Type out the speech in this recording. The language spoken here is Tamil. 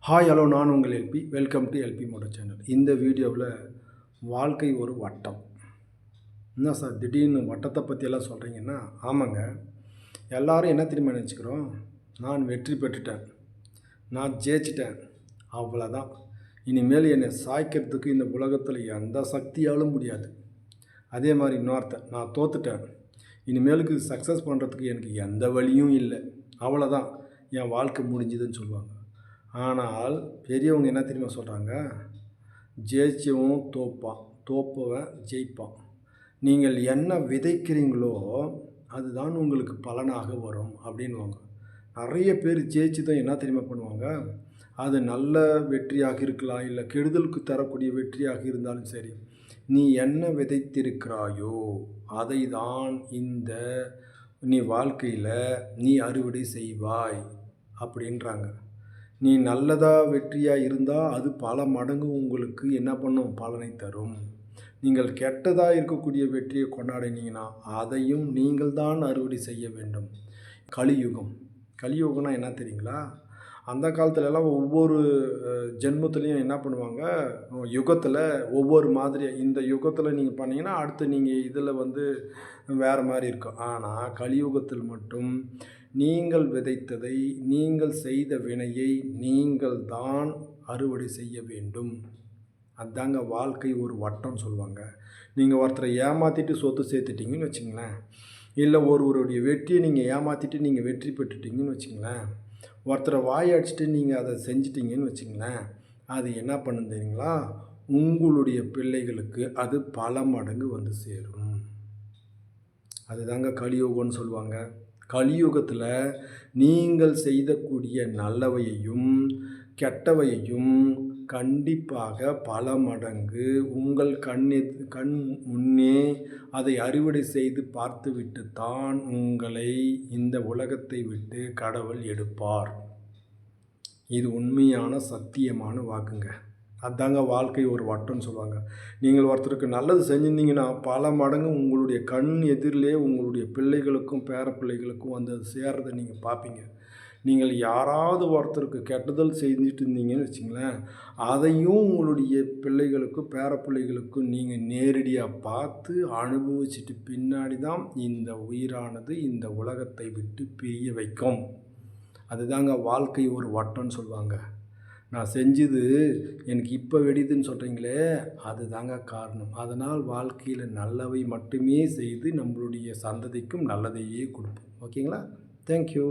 ஹாய் ஹலோ, நான் உங்கள் LP. Welcome to LP motor channel. இந்த வீடியோவில் வாழ்க்கை ஒரு வட்டம். என்ன சார் திடீர்னு வட்டத்தை பற்றியெல்லாம் சொல்கிறீங்கன்னா, ஆமாங்க. எல்லோரும் என்ன தெரியுமா நினச்சிக்கிறோம், நான் வெற்றி பெற்றுட்டேன், நான் ஜெயிச்சிட்டேன், அவ்வளோதான், இனிமேல் என்னை சாய்க்கிறதுக்கு இந்த உலகத்தில் எந்த சக்தியாலும் முடியாது. அதே மாதிரி இன்னொருத்தன், நான் தோத்துட்டேன், இனிமேலுக்கு சக்ஸஸ் பண்ணுறதுக்கு எனக்கு எந்த வழியும் இல்லை, அவ்வளோதான், என் வாழ்க்கை முடிஞ்சுதுன்னு சொல்லுவாங்க. ஆனால் பெரியவங்க என்ன தெரியுமா சொல்கிறாங்க, ஜெயிச்சவன் தோப்பான், தோப்பவன் ஜெயிப்பான். நீங்கள் என்ன விதைக்கிறீங்களோ அதுதான் உங்களுக்கு பலனாக வரும் அப்படின்வாங்க. நிறைய பேர் ஜெயிச்சு தான் என்ன தெரியுமா பண்ணுவாங்க, அது நல்ல வெற்றியாக இருக்கலாம், இல்லை கெடுதலுக்கு தரக்கூடிய வெற்றியாக இருந்தாலும் சரி, நீ என்ன விதைத்திருக்கிறாயோ அதை தான் நீ வாழ்க்கையில் நீ அறுவடை செய்வாய் அப்படின்றாங்க. நீ நல்லதாக வெற்றியாக இருந்தால் அது பல மடங்கு உங்களுக்கு என்ன பண்ணும், பலனை தரும். நீங்கள் கெட்டதாக இருக்கக்கூடிய வெற்றியை கொண்டாடினீங்கன்னா அதையும் நீங்கள் தான் அறுவடை செய்ய வேண்டும். கலியுகம்னா என்ன தெரியுங்களா, அந்த காலத்துலலாம் ஒவ்வொரு ஜென்மத்துலேயும் என்ன பண்ணுவாங்க, யுகத்தில் ஒவ்வொரு மாதிரி, இந்த யுகத்தில் நீங்கள் பண்ணிங்கன்னா அடுத்து நீங்கள் இதில் வேறு மாதிரி இருக்கும். ஆனால் கலியுகத்தில் மட்டும் நீங்கள் விதைத்ததை, நீங்கள் செய்த வினையை நீங்கள் தான் அறுவடை செய்ய வேண்டும். அதுதாங்க வாழ்க்கை ஒரு வட்டம் சொல்லுவாங்க. நீங்கள் ஒருத்தரை ஏமாற்றிட்டு சொத்து சேர்த்துட்டிங்கன்னு வச்சுங்களேன், இல்லை ஒருவருடைய வெற்றியை நீங்கள் ஏமாற்றிட்டு நீங்கள் வெற்றி பெற்றுட்டிங்கன்னு வச்சுங்களேன், ஒருத்தரை வாய் அடிச்சுட்டு நீங்கள் அதை செஞ்சிட்டிங்கன்னு வச்சுங்களேன், அது என்ன பண்ணுது தெரியுங்களா, உங்களுடைய பிள்ளைகளுக்கு அது பல மடங்கு சேரும். அதுதாங்க கலியுகம்னு சொல்லுவாங்க. கலியுகத்தில் நீங்கள் செய்யக்கூடிய நல்லவையையும் கெட்டவையையும் கண்டிப்பாக பல மடங்கு உங்கள் கண் முன்னே அதை அறுவடை செய்து பார்த்துவிட்டு தான் உங்களை இந்த உலகத்தை விட்டு கடவுள் எடுப்பார். இது உண்மையான சத்தியமான வாக்குங்க. அதுதாங்க வாழ்க்கை ஒரு வட்டம்னு சொல்லுவாங்க. நீங்கள் ஒருத்தருக்கு நல்லது செஞ்சுருந்தீங்கன்னா பல மடங்கு உங்களுடைய கண் எதிரிலே உங்களுடைய பிள்ளைகளுக்கும் பேரப்பிள்ளைகளுக்கும் அது சேர்றதை நீங்கள் பார்ப்பீங்க. நீங்கள் யாராவது ஒருத்தருக்கு கெட்டுதல் செஞ்சுட்டு இருந்தீங்கன்னு வச்சுங்களேன், அதையும் உங்களுடைய பிள்ளைகளுக்கும் பேரப்பிள்ளைகளுக்கும் நீங்கள் நேரடியாக பார்த்து அனுபவிச்சுட்டு பின்னாடி தான் இந்த உயிரானது இந்த உலகத்தை விட்டு பிரிய வைக்கும். அதுதாங்க வாழ்க்கை ஒரு வட்டம்னு சொல்லுவாங்க. நான் செஞ்சது எனக்கு இப்போ வெடிதுன்னு சொல்கிறீங்களே, அது தாங்க காரணம். அதனால் வாழ்க்கையில் நல்லவை மட்டுமே செய்து நம்மளுடைய சந்ததிக்கும் நல்லதையே கொடுப்போம். ஓகேங்களா? தேங்க்யூ.